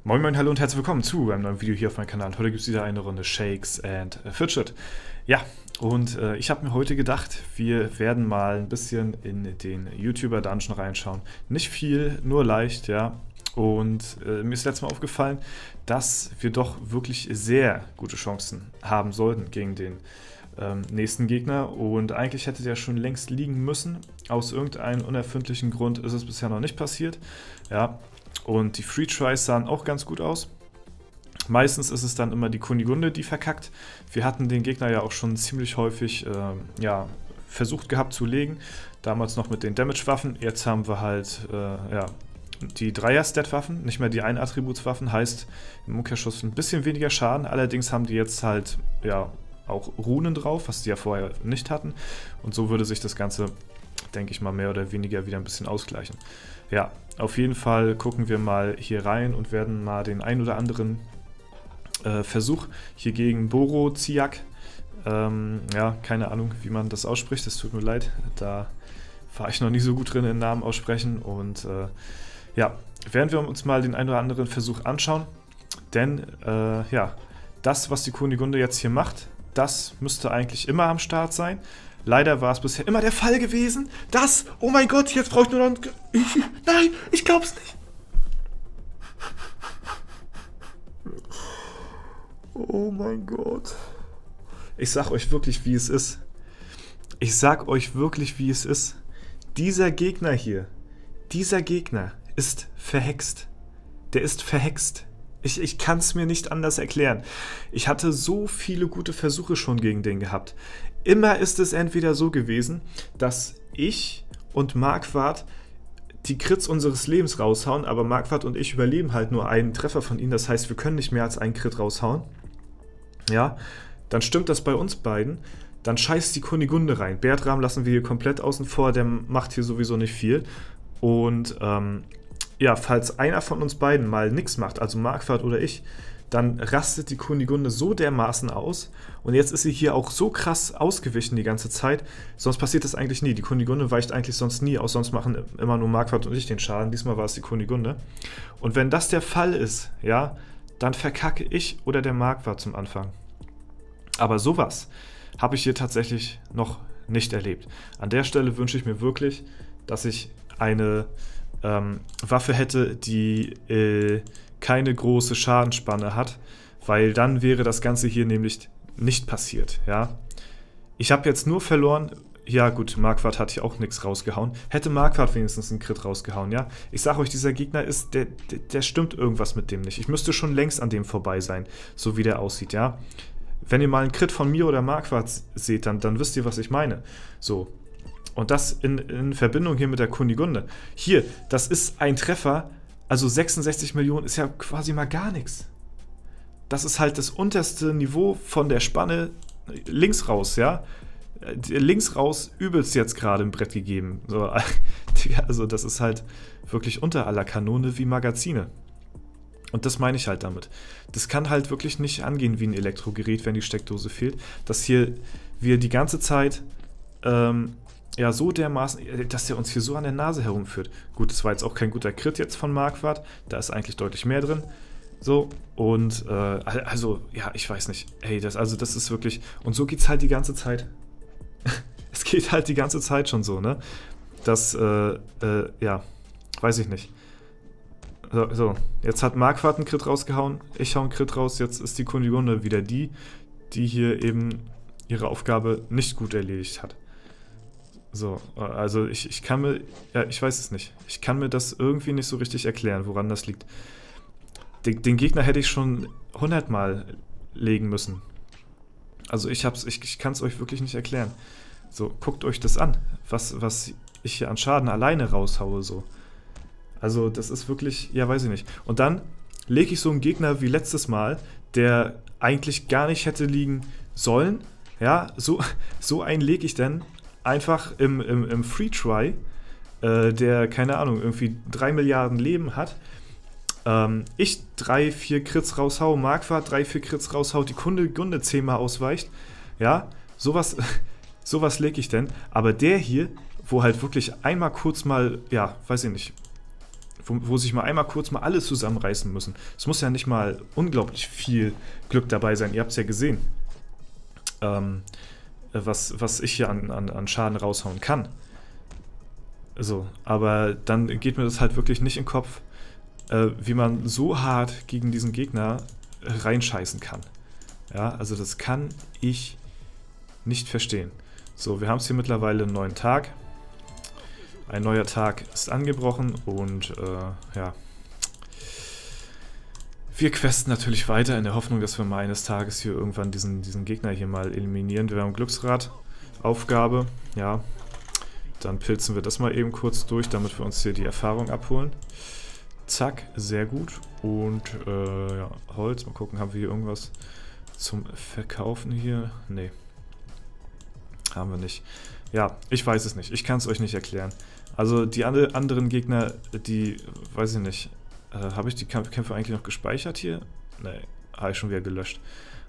Moin Moin, hallo und herzlich willkommen zu einem neuen Video hier auf meinem Kanal. Heute gibt es wieder eine Runde Shakes and Fidget. Ja, und ich habe mir heute gedacht, wir werden mal ein bisschen in den YouTuber-Dungeon reinschauen. Nicht viel, nur leicht, ja. Und mir ist letztes Mal aufgefallen, dass wir doch wirklich sehr gute Chancen haben sollten gegen den nächsten Gegner. Und eigentlich hätte der schon längst liegen müssen. Aus irgendeinem unerfindlichen Grund ist es bisher noch nicht passiert. Ja. Und die Free Tries sahen auch ganz gut aus. Meistens ist es dann immer die Kunigunde, die verkackt. Wir hatten den Gegner ja auch schon ziemlich häufig versucht gehabt zu legen. Damals noch mit den Damage-Waffen. Jetzt haben wir halt die Dreier-Stat-Waffen, nicht mehr die Ein-Attributswaffen. Heißt im Umkehrschluss ein bisschen weniger Schaden. Allerdings haben die jetzt halt auch Runen drauf, was die ja vorher nicht hatten. Und so würde sich das Ganze, denke ich mal, mehr oder weniger wieder ein bisschen ausgleichen. Ja, auf jeden Fall gucken wir mal hier rein und werden mal den ein oder anderen Versuch hier gegen Boroziak, keine Ahnung, wie man das ausspricht, das tut mir leid, da war ich noch nie so gut drin in Namen aussprechen und werden wir uns mal den ein oder anderen Versuch anschauen, denn das, was die Kunigunde jetzt hier macht, das müsste eigentlich immer am Start sein. Leider war es bisher immer der Fall gewesen. Oh mein Gott, jetzt brauche ich nur noch nein, ich glaub's nicht. Oh mein Gott. Ich sag euch wirklich, wie es ist. Ich sag euch wirklich, wie es ist. Dieser Gegner hier, ist verhext. Der ist verhext. Ich kann es mir nicht anders erklären. Ich hatte so viele gute Versuche schon gegen den gehabt. Immer ist es entweder so gewesen, dass ich und Marquardt die Crits unseres Lebens raushauen, aber Marquardt und ich überleben halt nur einen Treffer von ihnen. Das heißt, wir können nicht mehr als einen Crit raushauen. Ja, dann stimmt das bei uns beiden. Dann scheißt die Kunigunde rein. Bertram lassen wir hier komplett außen vor, der macht hier sowieso nicht viel. Und falls einer von uns beiden mal nichts macht, also Marquardt oder ich, dann rastet die Kunigunde so dermaßen aus. Und jetzt ist sie hier auch so krass ausgewichen die ganze Zeit. Sonst passiert das eigentlich nie. Die Kunigunde weicht eigentlich sonst nie aus. Sonst machen immer nur Marquardt und ich den Schaden. Diesmal war es die Kunigunde. Und wenn das der Fall ist, ja, dann verkacke ich oder der Marquardt zum Anfang. Aber sowas habe ich hier tatsächlich noch nicht erlebt. An der Stelle wünsche ich mir wirklich, dass ich eine Waffe hätte, die keine große Schadensspanne hat, weil dann wäre das Ganze hier nämlich nicht passiert, ja. Ich habe jetzt nur verloren, ja gut, Marquardt hat hier auch nichts rausgehauen. Hätte Marquardt wenigstens einen Crit rausgehauen, ja. Ich sage euch, dieser Gegner ist, der stimmt irgendwas mit dem nicht. Ich müsste schon längst an dem vorbei sein, so wie der aussieht, ja. Wenn ihr mal einen Crit von mir oder Marquardt seht, dann wisst ihr, was ich meine. So. Und das in Verbindung hier mit der Kunigunde. Hier, das ist ein Treffer. Also 66 Millionen ist ja quasi mal gar nichts. Das ist halt das unterste Niveau von der Spanne links raus, ja. Links raus übelst jetzt gerade im Brett gegeben. So, also das ist halt wirklich unter aller Kanone wie Magazine. Und das meine ich halt damit. Das kann halt wirklich nicht angehen wie ein Elektrogerät, wenn die Steckdose fehlt. Dass hier wir die ganze Zeit so dermaßen, dass der uns hier so an der Nase herumführt. Gut, das war jetzt auch kein guter Crit jetzt von Marquardt. Da ist eigentlich deutlich mehr drin. So, und ich weiß nicht. Ey, das ist wirklich. Und so geht's halt die ganze Zeit. Es geht halt die ganze Zeit schon so, ne? Das, weiß ich nicht. So, jetzt hat Marquardt einen Crit rausgehauen. Ich hau einen Crit raus. Jetzt ist die Kunigunde wieder die hier eben ihre Aufgabe nicht gut erledigt hat. So, also ich kann mir, ich weiß es nicht. Ich kann mir das irgendwie nicht so richtig erklären, woran das liegt. Den Gegner hätte ich schon 100 Mal legen müssen. Also ich kann es euch wirklich nicht erklären. So, guckt euch das an, was ich hier an Schaden alleine raushaue, so. Also das ist wirklich, weiß ich nicht. Und dann lege ich so einen Gegner wie letztes Mal, der eigentlich gar nicht hätte liegen sollen. Ja, so einen lege ich dann einfach im Free Try, der, keine Ahnung, irgendwie 3 Milliarden Leben hat. Ich 3, 4 Crits raushau, Marquardt 3, 4 Crits raushau, die Kunigunde 10-mal ausweicht. Ja, sowas lege ich denn. Aber der hier, wo halt wirklich einmal kurz mal, weiß ich nicht, wo sich mal einmal kurz mal alle zusammenreißen müssen. Es muss ja nicht mal unglaublich viel Glück dabei sein. Ihr habt es ja gesehen, was ich hier an Schaden raushauen kann. So, aber dann geht mir das halt wirklich nicht in den Kopf, wie man so hart gegen diesen Gegner reinscheißen kann. Ja, also das kann ich nicht verstehen. So, wir haben es hier mittlerweile einen neuen Tag. Ein neuer Tag ist angebrochen und ja. Wir questen natürlich weiter in der Hoffnung, dass wir mal eines Tages hier irgendwann diesen Gegner hier mal eliminieren. Wir haben Glücksrad, Aufgabe, ja. Dann pilzen wir das mal eben kurz durch, damit wir uns hier die Erfahrung abholen. Zack, sehr gut. Und ja, Holz, mal gucken, haben wir hier irgendwas zum Verkaufen hier? Nee. Haben wir nicht. Ja, ich weiß es nicht. Ich kann es euch nicht erklären. Also die anderen Gegner, die, weiß ich nicht, habe ich die Kämpfe eigentlich noch gespeichert hier? Nee, habe ich schon wieder gelöscht.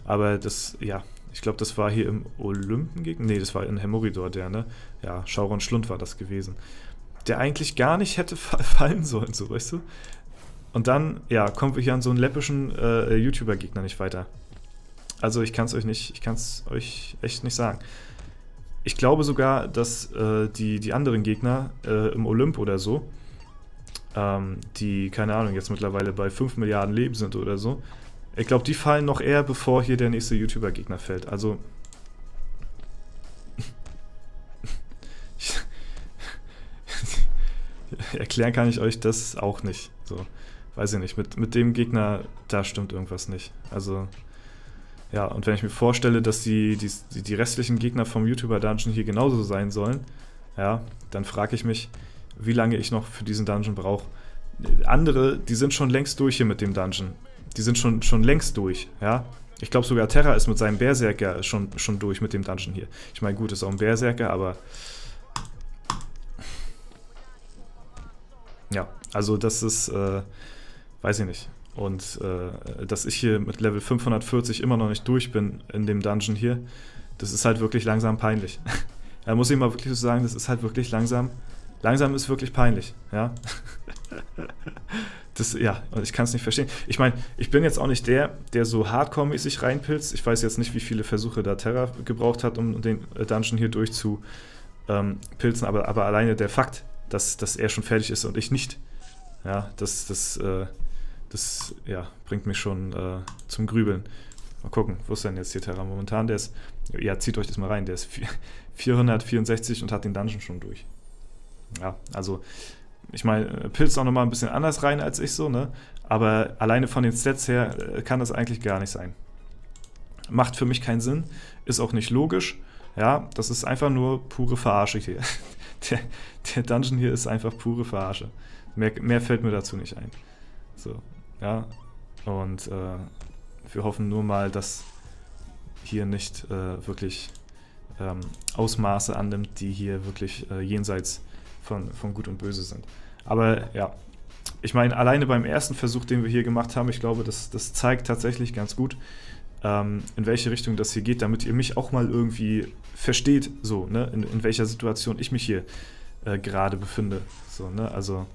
Aber das, ja, ich glaube, das war hier im Olympengegner. Nee, das war in Hemoridor, der, ne? Ja, Schauron Schlund war das gewesen. Der eigentlich gar nicht hätte fallen sollen, so, weißt du? Und dann, ja, kommen wir hier an so einen läppischen YouTuber-Gegner nicht weiter. Also ich kann es euch echt nicht sagen. Ich glaube sogar, dass die anderen Gegner im Olymp oder so, die, keine Ahnung, jetzt mittlerweile bei 5 Milliarden Leben sind oder so, ich glaube, die fallen noch eher, bevor hier der nächste YouTuber-Gegner fällt. Also erklären kann ich euch das auch nicht. So, weiß ich nicht. Mit dem Gegner, da stimmt irgendwas nicht. Also, ja, und wenn ich mir vorstelle, dass die restlichen Gegner vom YouTuber-Dungeon hier genauso sein sollen, ja, dann frage ich mich, wie lange ich noch für diesen Dungeon brauche. Andere, die sind schon längst durch hier mit dem Dungeon. Die sind schon längst durch, ja. Ich glaube sogar Terra ist mit seinem Berserker schon durch mit dem Dungeon hier. Ich meine, gut, ist auch ein Berserker, aber ja, also das ist, weiß ich nicht. Und dass ich hier mit Level 540 immer noch nicht durch bin in dem Dungeon hier, das ist halt wirklich langsam peinlich. Da muss ich mal wirklich so sagen, das ist halt wirklich langsam ist wirklich peinlich, ja. Das, ja, und ich kann es nicht verstehen. Ich meine, ich bin jetzt auch nicht der so Hardcore-mäßig reinpilzt. Ich weiß jetzt nicht, wie viele Versuche da Terra gebraucht hat, um den Dungeon hier durchzupilzen, aber alleine der Fakt, dass er schon fertig ist und ich nicht, ja, das ja, bringt mich schon zum Grübeln. Mal gucken, wo ist denn jetzt hier Terra momentan? Der ist, ja, zieht euch das mal rein, der ist 464 und hat den Dungeon schon durch. Ja, also ich meine, pilzt auch nochmal ein bisschen anders rein als ich so, ne? Aber alleine von den Stats her kann das eigentlich gar nicht sein. Macht für mich keinen Sinn, ist auch nicht logisch. Ja, das ist einfach nur pure Verarsche hier. Der Dungeon hier ist einfach pure Verarsche. Mehr fällt mir dazu nicht ein. So, ja. Und wir hoffen nur mal, dass hier nicht wirklich Ausmaße annimmt, die hier wirklich jenseits von Gut und Böse sind. Aber ja, ich meine, alleine beim ersten Versuch, den wir hier gemacht haben, ich glaube, das zeigt tatsächlich ganz gut, in welche Richtung das hier geht, damit ihr mich auch mal irgendwie versteht, so, ne, in welcher Situation ich mich hier gerade befinde. So, ne, also,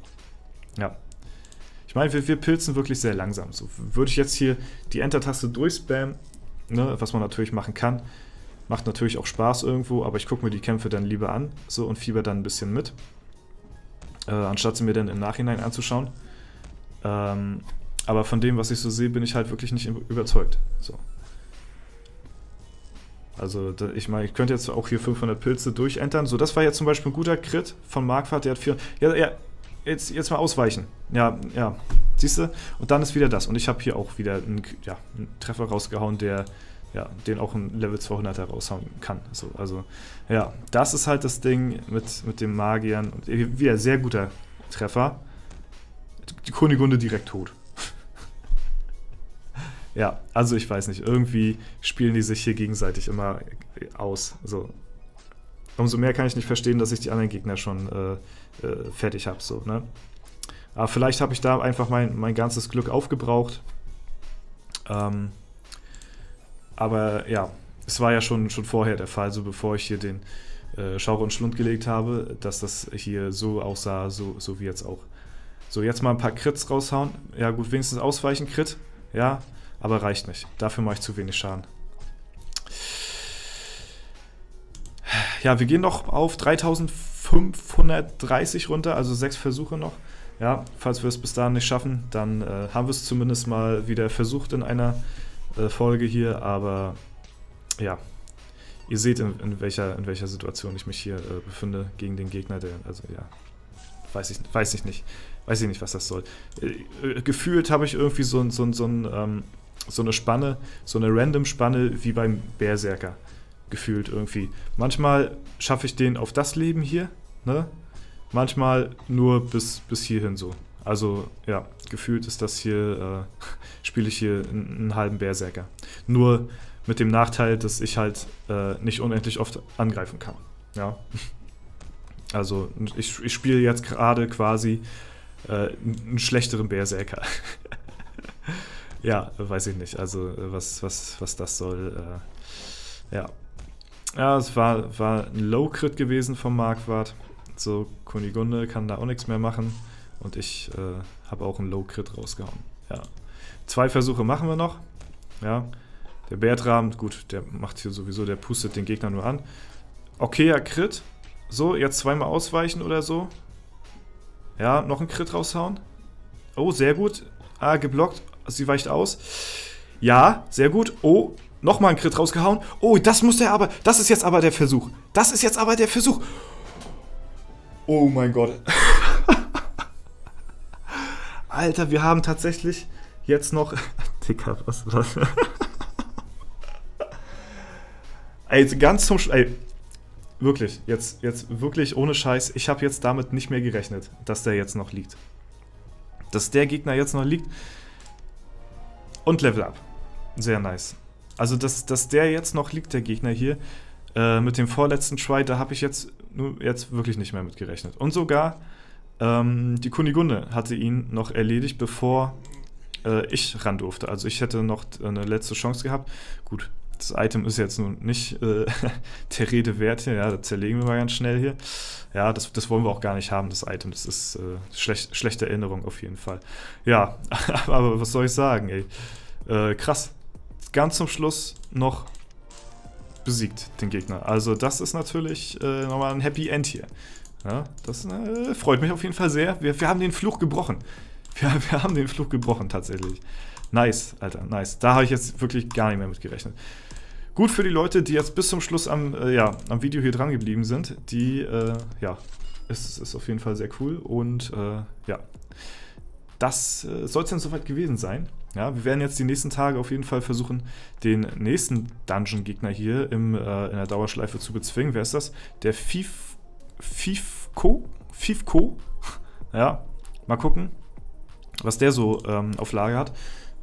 ja. Ich meine, wir pilzen wirklich sehr langsam. So, würde ich jetzt hier die Enter-Taste durchspammen, ne, was man natürlich machen kann, macht natürlich auch Spaß irgendwo, aber ich gucke mir die Kämpfe dann lieber an, so, und fieber dann ein bisschen mit. Anstatt sie mir dann im Nachhinein anzuschauen. Aber von dem, was ich so sehe, bin ich halt wirklich nicht überzeugt. So. Also, ich meine, ich könnte jetzt auch hier 500 Pilze durchentern. So, das war jetzt zum Beispiel ein guter Crit von Marquardt, der hat 4. Ja, jetzt mal ausweichen. Ja, siehst du? Und dann ist wieder das. Und ich habe hier auch wieder einen Treffer rausgehauen, der den auch ein Level 200er raushauen kann. So, also, ja, das ist halt das Ding mit dem Magiern. Und wieder sehr guter Treffer. Die Kunigunde direkt tot. Ja, also ich weiß nicht, irgendwie spielen die sich hier gegenseitig immer aus. So. Umso mehr kann ich nicht verstehen, dass ich die anderen Gegner schon fertig habe. So, ne? Aber vielleicht habe ich da einfach mein ganzes Glück aufgebraucht. Aber ja, es war ja schon vorher der Fall, so bevor ich hier den Schauron Schlund gelegt habe, dass das hier so aussah, so wie jetzt auch. So, jetzt mal ein paar Crits raushauen. Ja gut, wenigstens ausweichen, Crit. Ja, aber reicht nicht. Dafür mache ich zu wenig Schaden. Ja, wir gehen noch auf 3530 runter, also 6 Versuche noch. Ja, falls wir es bis dahin nicht schaffen, dann haben wir es zumindest mal wieder versucht in einer Folge hier, aber ja, ihr seht, in welcher Situation ich mich hier befinde gegen den Gegner, also ja, weiß ich nicht, was das soll. Gefühlt habe ich irgendwie so eine Spanne, so eine Random-Spanne wie beim Berserker. Gefühlt irgendwie. Manchmal schaffe ich den auf das Leben hier, ne? Manchmal nur bis hierhin so. Also, ja, gefühlt ist das hier, spiele ich hier einen halben Berserker. Nur mit dem Nachteil, dass ich halt nicht unendlich oft angreifen kann. Ja. Also, ich spiele jetzt gerade quasi einen schlechteren Berserker. Ja, weiß ich nicht. Also, was das soll, ja. Ja, es war ein Low-Crit gewesen vom Marquardt. So, Kunigunde kann da auch nichts mehr machen. Und ich habe auch einen Low-Crit rausgehauen. Ja. 2 Versuche machen wir noch. Ja. Der Bertram, gut, der macht hier sowieso, der pustet den Gegner nur an. Okayer Crit. So, jetzt zweimal ausweichen oder so. Ja, noch einen Crit raushauen. Oh, sehr gut. Ah, geblockt. Sie weicht aus. Ja, sehr gut. Oh, nochmal einen Crit rausgehauen. Oh, das muss der aber. Das ist jetzt aber der Versuch. Das ist jetzt aber der Versuch. Oh mein Gott. Alter, wir haben tatsächlich jetzt noch. Dicker, was war das? Ey, ganz zum Schluss. Ey, wirklich. Jetzt wirklich ohne Scheiß. Ich habe jetzt damit nicht mehr gerechnet, dass der jetzt noch liegt. Dass der Gegner jetzt noch liegt. Und Level Up. Sehr nice. Also, dass der jetzt noch liegt, der Gegner hier, mit dem vorletzten Try, da habe ich jetzt wirklich nicht mehr mit gerechnet. Und sogar die Kunigunde hatte ihn noch erledigt, bevor ich ran durfte. Also ich hätte noch eine letzte Chance gehabt. Gut, das Item ist jetzt nun nicht der Rede wert hier. Ja, das zerlegen wir mal ganz schnell hier. Ja, das wollen wir auch gar nicht haben, das Item. Das ist schlechte Erinnerung auf jeden Fall. Ja, aber was soll ich sagen, ey. Krass. Ganz zum Schluss noch besiegt, den Gegner. Also das ist natürlich nochmal ein Happy End hier. Ja, das freut mich auf jeden Fall sehr. Wir haben den Fluch gebrochen. Wir haben den Fluch gebrochen, tatsächlich. Nice, Alter, nice. Da habe ich jetzt wirklich gar nicht mehr mit gerechnet. Gut für die Leute, die jetzt bis zum Schluss am Video hier dran geblieben sind. Die, ist auf jeden Fall sehr cool. Und ja, das soll es dann soweit gewesen sein. Ja, wir werden jetzt die nächsten Tage auf jeden Fall versuchen, den nächsten Dungeon-Gegner hier in der Dauerschleife zu bezwingen. Wer ist das? Der Fifko? Ja, mal gucken, was der so auf Lager hat.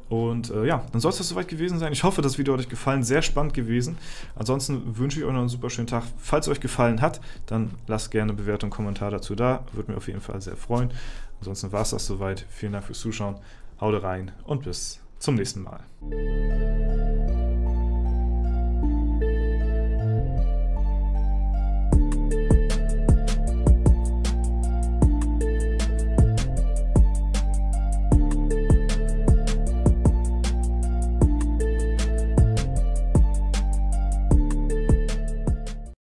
Und ja, dann soll es das soweit gewesen sein. Ich hoffe, das Video hat euch gefallen. Sehr spannend gewesen. Ansonsten wünsche ich euch noch einen super schönen Tag. Falls es euch gefallen hat, dann lasst gerne eine Bewertung, Kommentar dazu da. Würde mich auf jeden Fall sehr freuen. Ansonsten war es das soweit. Vielen Dank fürs Zuschauen. Haut rein und bis zum nächsten Mal.